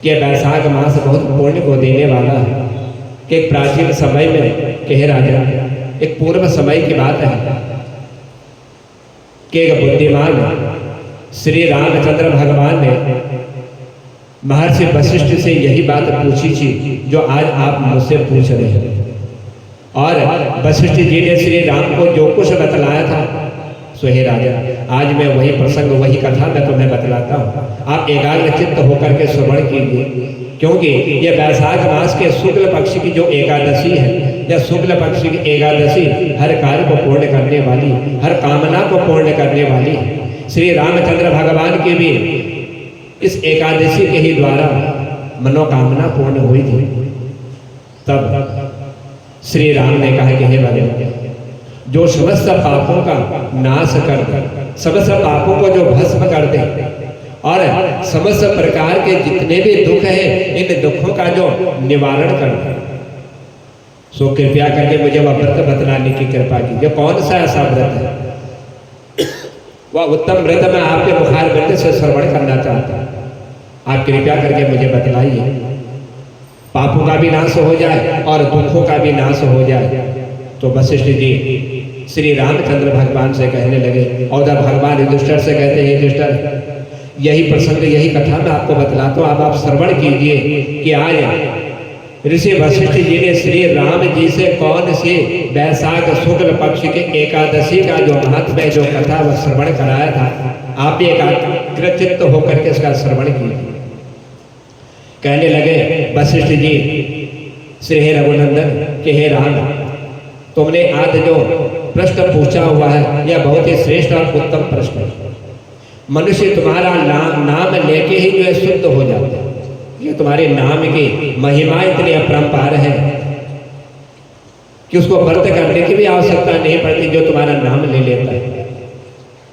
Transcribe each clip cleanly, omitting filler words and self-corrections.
कि वैशाख मास बहुत पुण्य को देने वाला है। कि एक प्राचीन समय में कहे राजा, एक पूर्व समय की बात है कि एक बुद्धिमान श्री रामचंद्र भगवान ने महर्षि वशिष्ठ से यही बात पूछी थी जो आज आप मुझसे पूछ रहे हैं। और वशिष्ठ जी ने श्री राम को जो कुछ बतलाया था, सो हे राजा, आज मैं वही प्रसंग वही कथा मैं तुम्हें बतलाता हूँ। आप एकाग्रचित्त होकर के श्रवण कीजिए, क्योंकि ये वैशाख मास के शुक्ल पक्ष की जो एकादशी है, या शुक्ल पक्ष की एकादशी हर कार्य को पूर्ण करने वाली, हर कामना को पूर्ण करने वाली। श्री रामचंद्र भगवान की भी इस एकादशी के ही द्वारा मनोकामना पूर्ण हुई थी। तब श्री राम ने कहा कि हे भगवान, जो समस्त पापों का नाश कर दे, समस्त पापों को जो भस्म कर दे और समस्त प्रकार के जितने भी दुख हैं, इन दुखों का जो निवारण कर दे, सो कृपया करके मुझे वह व्रत बतलाने की कृपा कीजिए। कौन सा ऐसा व्रत है? वह उत्तम व्रत मैं आपके मुखार वृत्त से श्रवण करना चाहता हूँ। आप कृपया करके मुझे बतलाइए, पापों का भी नाश हो जाए और दुखों का भी नाश हो जाए। तो वशिष्ठ जी श्री रामचंद्र भगवान से कहने लगे, और जब भगवान युधिष्ठिर से कहते हैं, युधिष्ठिर, यही प्रसंग यही कथा मैं आपको बतलाता हूँ, आप श्रवण कीजिए कि आज ऋषि वशिष्ठ जी ने श्री राम जी से कौन सी वैशाख शुक्ल पक्ष के एकादशी का जो महत्व है, जो कथा वह श्रवण कराया था। आप भी एकाग्रचित्त होकर के इसका श्रवण कीजिए। कहने लगे वशिष्ठ जी श्री हे रघुनंदन के हे राम, तुमने आज जो प्रश्न पूछा हुआ है यह बहुत ही श्रेष्ठ और उत्तम प्रश्न है। मनुष्य तुम्हारा नाम लेके ही जो है शुद्ध हो जाता है। ये तुम्हारे नाम की महिमा इतनी अपरंपार है कि उसको व्रत करने की भी आवश्यकता नहीं पड़ती, जो तुम्हारा नाम ले लेता है।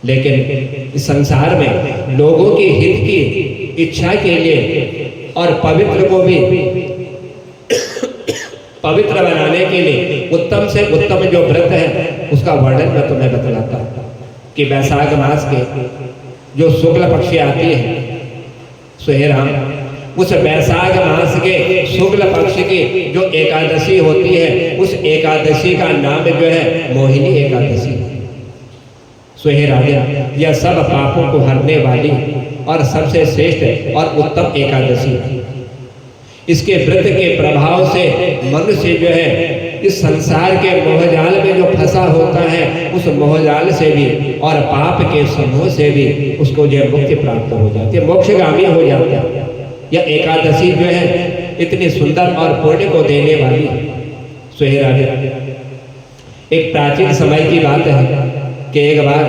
लेकिन इस संसार में लोगों की हित की इच्छा के लिए और पवित्र को भी पवित्र बनाने के लिए उत्तम से उत्तम जो व्रत है उसका वर्णन मैं तुम्हें बतलाता हूँ। कि वैशाख मास के जो शुक्ल पक्ष आती है, सो हे राम, उस वैशाख मास के शुक्ल पक्ष की जो एकादशी होती है, उस एकादशी का नाम जो है मोहिनी एकादशी। सो हे राजा, यह सब पापों को हरने वाली और सबसे श्रेष्ठ और उत्तम एकादशी है। इसके व्रत के प्रभाव से मनुष्य जो है इस संसार के मोहजाल में जो फंसा होता है, उस मोहजाल से भी और पाप के समूह से भी उसको जो मुक्ति प्राप्त हो जाती है, मोक्षगामी हो जाता है। यह एकादशी जो है इतनी सुंदर और पुण्य को देने वाली। सो हे राजा, एक प्राचीन समय की बात है कि एक बार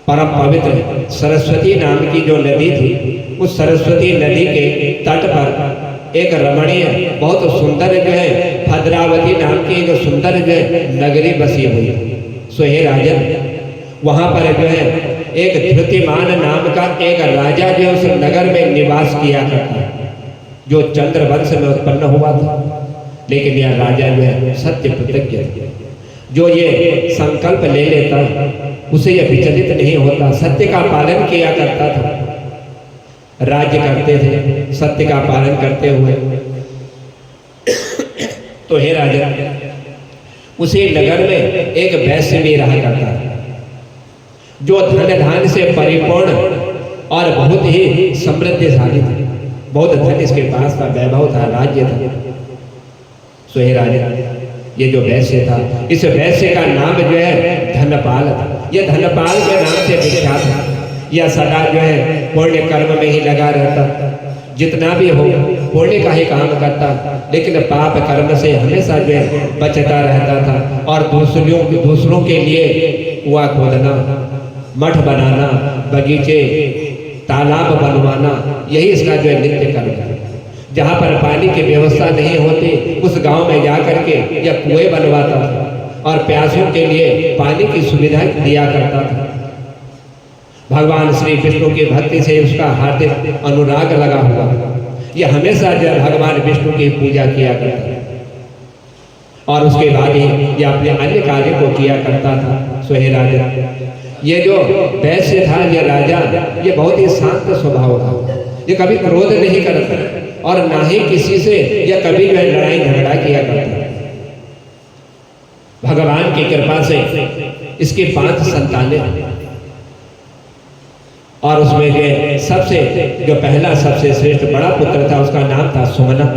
परम पवित्र सरस्वती नाम की जो नदी थी, उस सरस्वती नदी के तट पर एक रमणीय बहुत सुंदर जो है भद्रावती नाम की एक सुंदर जो है नगरी बसी हुई। सो हे राजन, वहाँ पर जो है एक धृतिमान नाम का एक राजा जो उस नगर में निवास किया करता है, जो चंद्रवंश में उत्पन्न हुआ था। लेकिन यह राजा जो है सत्य प्रतिज्ञ, जो ये संकल्प ले लेता उसे यह विचलित नहीं होता, सत्य का पालन किया करता था। राज्य करते थे सत्य का पालन करते हुए। तो हे राजा, उसी नगर में एक वैश्य भी रहा करता था, जो धन धान से परिपूर्ण और बहुत ही समृद्धशाली था। बहुत धन इसके पास था, वैभव था, राज्य था। सो हे राजा, ये जो वैश्य था, इस वैश्य का नाम जो है धनपाल था। यह धनपाल के नाम से विख्यात है। यह सदा जो है पुण्य कर्म में ही लगा रहता, जितना भी हो पुण्य का ही काम करता, लेकिन पाप कर्म से हमेशा जो है बचता रहता था। और दूसरों के लिए कुआं खोदना, मठ बनाना, बगीचे, तालाब बनवाना, यही इसका जो है नित्य कर्म है। जहाँ पर पानी की व्यवस्था नहीं होती, उस गांव में जा करके यह कुएं बनवाता था और प्यासों के लिए पानी की सुविधा दिया करता था। भगवान श्री विष्णु की भक्ति से उसका हार्दिक अनुराग लगा हुआ, यह हमेशा जो भगवान विष्णु की पूजा किया करता था और उसके बाद ही यह अपने अन्य कार्य को किया करता था। सो हे राजा, ये जो वैश्य था, ये राजा, ये बहुत ही शांत स्वभाव था। ये कभी क्रोध नहीं करता और ना ही किसी से या कभी जो है लड़ाई झगड़ा किया करता। भगवान की कृपा से इसकी 5 संतानें और उसमें जो सबसे जो पहला सबसे श्रेष्ठ बड़ा पुत्र था उसका नाम था सुमना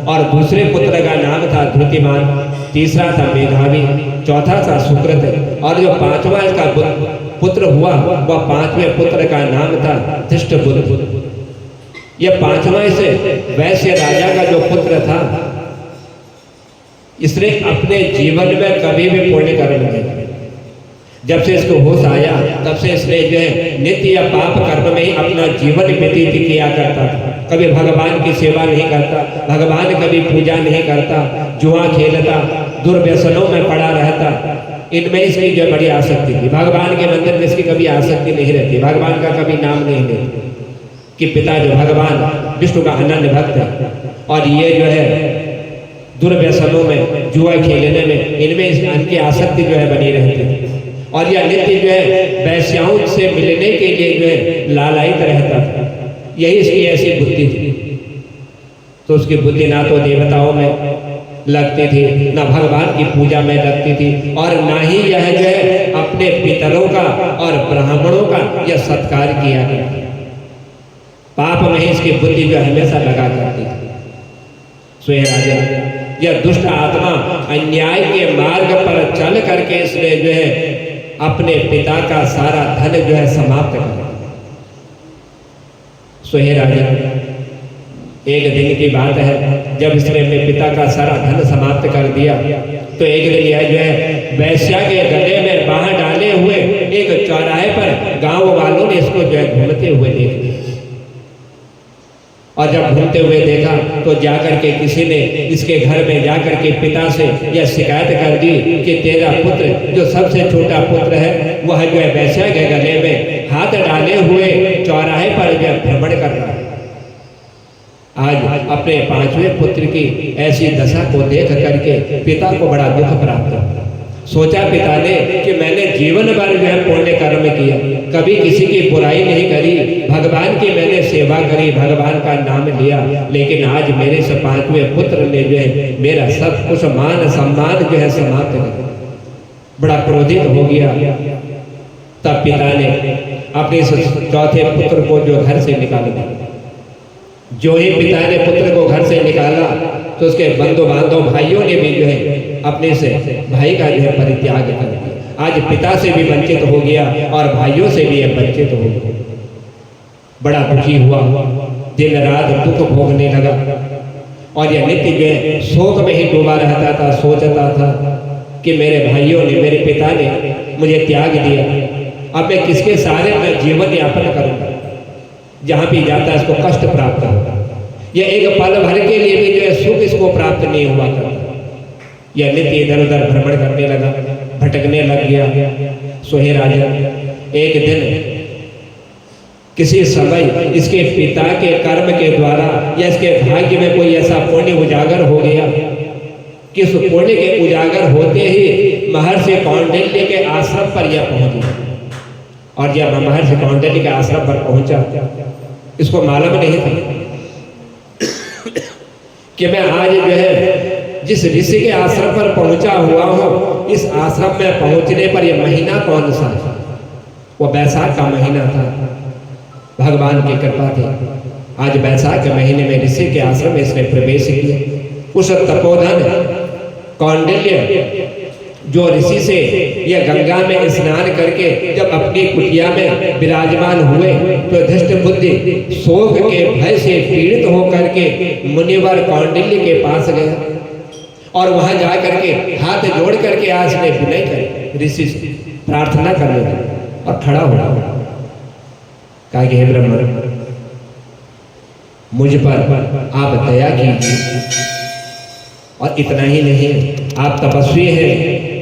और दूसरे पुत्र का नाम था धृतिमान, तीसरा था मेधावी, चौथा था सुकृत और जो 5वां इसका पुत्र हुआ वह 5वें पुत्र का नाम था धृष्टबुद्ध। यह 5वां से वैश्य राजा का जो पुत्र था इसने अपने जीवन में कभी भी पुण्य कर्म नहीं किया। जब से इसको होश आया तब से इसने जो है नित्य या पाप कर्म में ही अपना जीवन व्यतीत किया करता था। कभी भगवान की सेवा नहीं करता, भगवान कभी पूजा नहीं करता, जुआ खेलता, दुर्व्यसनों में पड़ा रहता। इनमें इसकी जो बड़ी आसक्ति थी। भगवान के मंदिर में इसकी कभी आसक्ति नहीं रहती, भगवान का कभी नाम नहीं लेती कि पिता जो भगवान विष्णु का अनन्य भक्त है और ये जो है दुर्व्यसनों में, जुआ खेलने में, इनमें इनकी आसक्ति जो है बनी रहती थी और यह नित्य जो है वैश्याओं से मिलने के लिए जो है लालायित रहता था। यही इसकी ऐसी बुद्धि थी। तो उसकी बुद्धि ना तो देवताओं में लगती थी, ना भगवान की पूजा में लगती थी और ना ही यह जो है अपने पितरों का और ब्राह्मणों का यह सत्कार किया करती। पाप में ही इसकी बुद्धि जो हमेशा लगा करती थी। सोए राजा यह दुष्ट आत्मा अन्याय के मार्ग पर चल करके इसने जो है अपने पिता का सारा धन जो है समाप्त कर। सोहे राजा एक दिन की बात है जब इसने अपने पिता का सारा धन समाप्त कर दिया तो एक दिन यह जो है वैश्या के गले में बांह डाले हुए एक चौराहे पर गांव वालों ने इसको जो है घूमते हुए देख लिया और जब घूमते हुए देखा तो जाकर के किसी ने इसके घर में जाकर के पिता से यह शिकायत कर दी कि तेरा पुत्र जो सबसे छोटा पुत्र है वह जो है वैश्या के गले में हाथ डाले हुए चौराहे पर जो है भ्रमण कर रहा है। आज अपने 5वें पुत्र की ऐसी दशा को देख करके पिता को बड़ा दुख प्राप्त हुआ। सोचा पिता ने कि मैंने जीवन भर जो है पुण्य कर्म किया, कभी किसी की बुराई नहीं करी, भगवान की मैंने सेवा करी, भगवान का नाम लिया, लेकिन आज मेरे से 5वें पुत्र ने जो है मेरा सब कुछ मान सम्मान जो है समाप्त कर दिया। बड़ा क्रोधित हो गया। तब पिता ने अपने चौथे पुत्र को जो घर से निकाल दिया। जो ही पिता ने पुत्र को घर से निकाला तो उसके बंधु बांधव भाइयों ने भी जो है अपने से भाई का जो है परित्याग कर दिया। आज पिता से भी वंचित हो गया और भाइयों से भी वंचित हो गया। बड़ा दुखी हुआ, दिन रात दुख भोगने लगा और यह नित्य जो है शोक में ही डूबा रहता था। सोचता था कि मेरे भाइयों ने, मेरे पिता ने मुझे त्याग दिया, अब मैं किसके सहारे मैं जीवन यापन करूंगा। जहां भी जाता है इसको कष्ट प्राप्त होगा। यह एक पल भर के लिए भी जो है सुख इसको प्राप्त नहीं हुआ करता। यह नित्य इधर उधर भ्रमण करने लगा, भटकने लग गया। सोहे राजा एक दिन किसी समय इसके पिता के कर्म के द्वारा या इसके भाग्य में कोई ऐसा पुण्य उजागर हो गया कि उस पुण्य के उजागर होते ही महर्षि कौंडिल्य के आश्रम पर यह पहुंच गया। और जब महर्षि कौंडिल्य के आश्रम पर पहुंचा, इसको मालूम नहीं था कि मैं आज जो है जिस ऋषि के आश्रम पर पहुंचा हुआ हूं, इस आश्रम में पहुंचने पर यह महीना कौन सा है? वो वैशाख का महीना था। भगवान की कृपा थी। आज वैशाख के महीने में ऋषि के आश्रम में इसने प्रवेश किया। उस तपोधन कौंडिल्य जो ऋषि से यह गंगा में स्नान करके जब अपनी कुटिया में विराजमान हुए तो धृष्टबुद्धि शोक के भय से पीड़ित होकर के मुनिवर कौंडिल्य के पास गया और वहां जा करके हाथ जोड़ करके आज ने विनय करे, ऋषि से प्रार्थना करने लगा और खड़ा हुआ। कहा कि हे ब्रह्मन, मुझ पर आप दया कीजिए और इतना ही नहीं, आप तपस्वी हैं।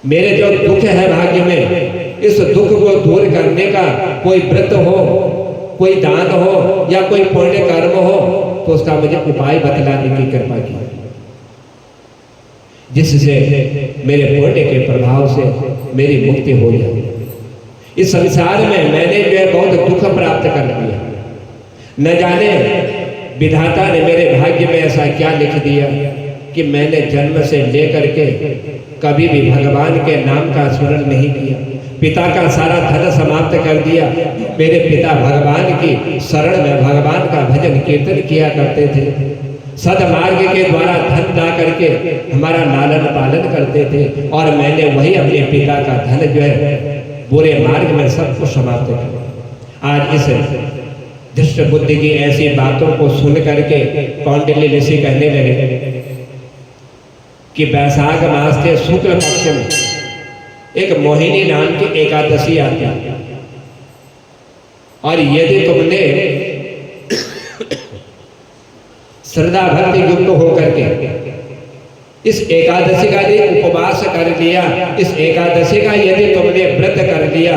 मेरे जो दुख है भाग्य में, इस दुख को दूर करने का कोई व्रत हो, कोई दान हो या कोई पुण्य कर्म हो तो उसका मुझे उपाय बतलाने की कृपा की, जिससे मेरे पुण्य के प्रभाव से मेरी मुक्ति हो जाए। इस संसार में मैंने जो है बहुत दुख प्राप्त कर लिया, न जाने विधाता ने मेरे भाग्य में ऐसा क्या लिख दिया कि मैंने जन्म से लेकर के कभी भी भगवान के नाम का स्मरण नहीं किया। पिता का सारा धन समाप्त कर दिया। मेरे पिता भगवान की शरण में भगवान का भजन कीर्तन किया करते थे। सदमार्ग के द्वारा धन ला करके हमारा लालन पालन करते थे, और मैंने वही अपने पिता का धन जो है बुरे मार्ग में सब कुछ समाप्त किया। आज इस दुष्ट बुद्धि की ऐसी बातों को सुन करके कौंडिन्य ऋषि कहने लगे कि वैशाख मास के शुक्ल पक्ष में एक मोहिनी नाम की एकादशी आती है, और यदि तुमने श्रद्धा भक्ति युक्त होकर के इस एकादशी का यदि उपवास कर लिया, इस एकादशी का यदि तुमने व्रत कर लिया,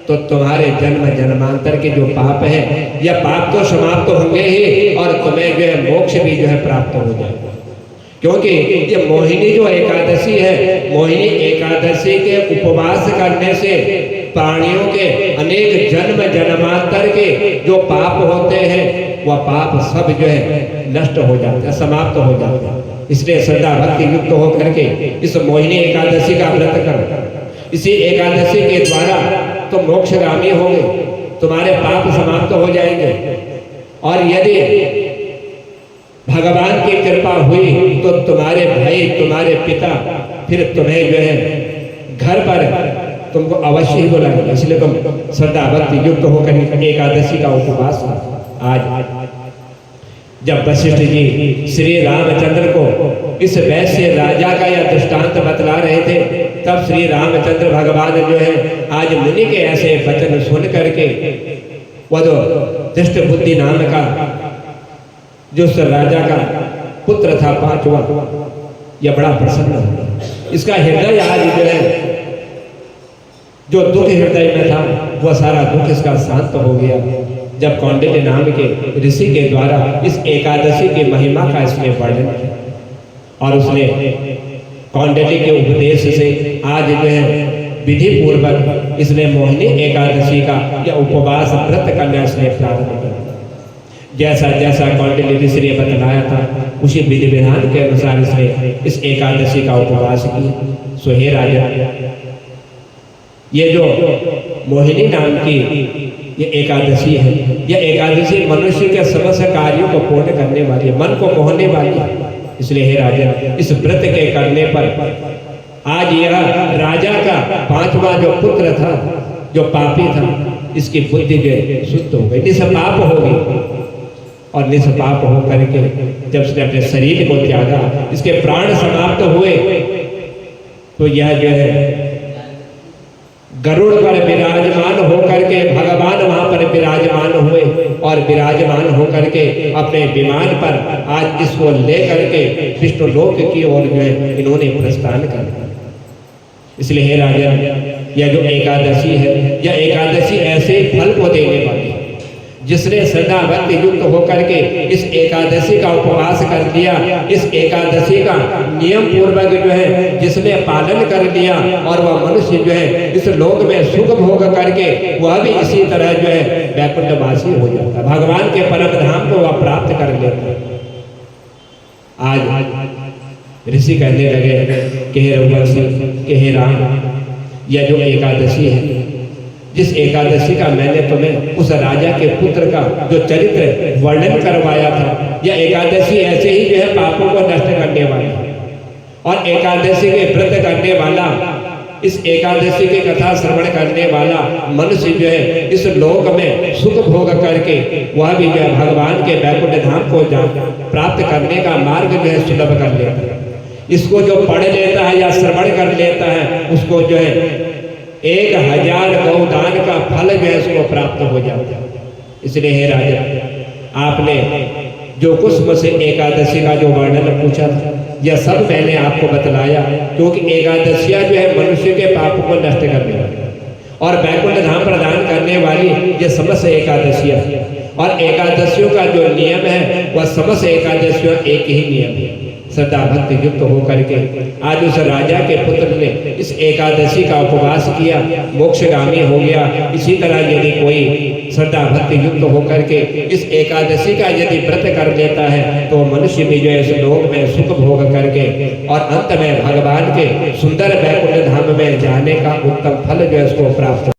तो तुम्हारे जन्म जन्मांतर के जो पाप है या पाप तो समाप्त होंगे ही, और तुम्हें जो है मोक्ष भी जो है प्राप्त हो जाएगा। क्योंकि ये मोहिनी जो एकादशी है, मोहिनी एकादशी के उपवास करने से प्राणियों के अनेक जन्म जन्मांतर के जो पाप होते हैं वह पाप सब जो है नष्ट हो जाते हैं, समाप्त हो जाते हैं। इसलिए श्रद्धा भक्ति युक्त होकर के इस मोहिनी एकादशी का व्रत करो। इसी एकादशी के द्वारा तुम मोक्षगामी होंगे, तुम्हारे पाप समाप्त हो जाएंगे, और यदि भगवान की कृपा हुई तो तुम्हारे भाई, तुम्हारे पिता फिर तुम्हें जो है घर पर तुमको अवश्य ही बुलाएंगे। इसलिए तुम श्रद्धा भक्ति युक्त होकर एकादशी का उपवास। आज जब वशिष्ठ जी श्री रामचंद्र को इस वैश्य राजा का यह दृष्टांत बतला रहे थे, तब श्री रामचंद्र भगवान जो है आज मुनि के ऐसे वचन सुन करके वह जो दुष्ट बुद्धि नाम का जो उस राजा का पुत्र था पांचवा, यह बड़ा प्रसन्न हो। इसका हृदय आज जो है जो दुख हृदय में था वह सारा दुख इसका शांत हो गया, जब कौंडिन्य नाम के ऋषि के द्वारा इस एकादशी की महिमा का इसने वर्णन किया। और उसने कौंडिन्य के उपदेश से आज जो है विधि पूर्वक इसने मोहिनी एकादशी का या उपवास व्रत करना इसने प्रारंभ किया। जैसा जैसा कौंडिन्य ऋषि ने बतलाया था उसी विधि विधान के अनुसार इसने इस एकादशी का उपवास किया। सो हे राजा, ये जो मोहिनी नाम की ये एकादशी है, यह एकादशी मनुष्य के समस्त कार्यों को पूर्ण करने वाली, मन को मोहने वाली है। इसलिए हे राजा, इस व्रत के करने पर आज यह राजा का पांचवा जो पुत्र था, जो पापी था, इसकी बुद्धि जो शुद्ध हो गई, निष्पाप हो गई। और निष्पाप होकर के जब उसने अपने शरीर को त्यागा, इसके प्राण समाप्त हुए, तो यह जो है गरुड़ पर विराजमान होकर के भगवान वहां पर विराजमान हुए, और विराजमान होकर के अपने विमान पर आज इसको लेकर के विष्णु लोक की ओर जो है इन्होंने प्रस्थान कर दिया। इसलिए हे राजा, यह जो एकादशी है, यह एकादशी ऐसे फल को देने वाली है। जिसने श्रद्धा भक्ति युक्त होकर के इस एकादशी का उपवास कर लिया, इस एकादशी का नियम पूर्वक जो है जिसने पालन कर लिया, और वह मनुष्य जो है इस लोक में सुख भोग करके वह भी इसी तरह जो है वैकुंठवासी हो जाता, भगवान के परम धाम को वह प्राप्त कर लेता। आज ऋषि कहने लगे कि हे रघुवंशी, कि हे राम, यह जो एकादशी है, जिस एकादशी का मैंने तुम्हें उस राजा के पुत्र का जो चरित्र वर्णन करवाया था, यह एकादशी ऐसे ही जो है पापों को नष्ट करने वाली, और एकादशी के व्रत करने वाला, इस एकादशी की कथा श्रवण करने वाला मनुष्य जो है इस लोक में सुख भोग करके वह भी जो है भगवान के वैकुंठ धाम को प्राप्त करने का मार्ग जो है सुलभ कर लेता है। इसको जो पढ़ लेता है या श्रवण कर लेता है, उसको जो है 1000 गौदान का फल जो है उसको प्राप्त हो जाता है। इसलिए हे राजा, आपने जो कुछ मुझसे एकादशी का जो वर्णन पूछा था, यह सब मैंने आपको बतलाया, क्योंकि एकादशियां जो है मनुष्य के पाप को नष्ट करने वाली और वैकुंठ धाम प्रदान करने वाली ये समस्त एकादशियां, और एकादशियों का जो नियम है वह समस्त एकादशियों एक ही नियम है। श्रद्धा भक्ति युक्त होकर के आज उस राजा के पुत्र ने इस एकादशी का उपवास किया, मोक्षगामी हो गया। इसी तरह यदि कोई श्रद्धा भक्ति युक्त होकर के इस एकादशी का यदि व्रत कर लेता है तो मनुष्य भी जो है इस लोक में सुख भोग करके और अंत में भगवान के सुंदर वैकुंठ धाम में जाने का उत्तम फल जो है इसको प्राप्त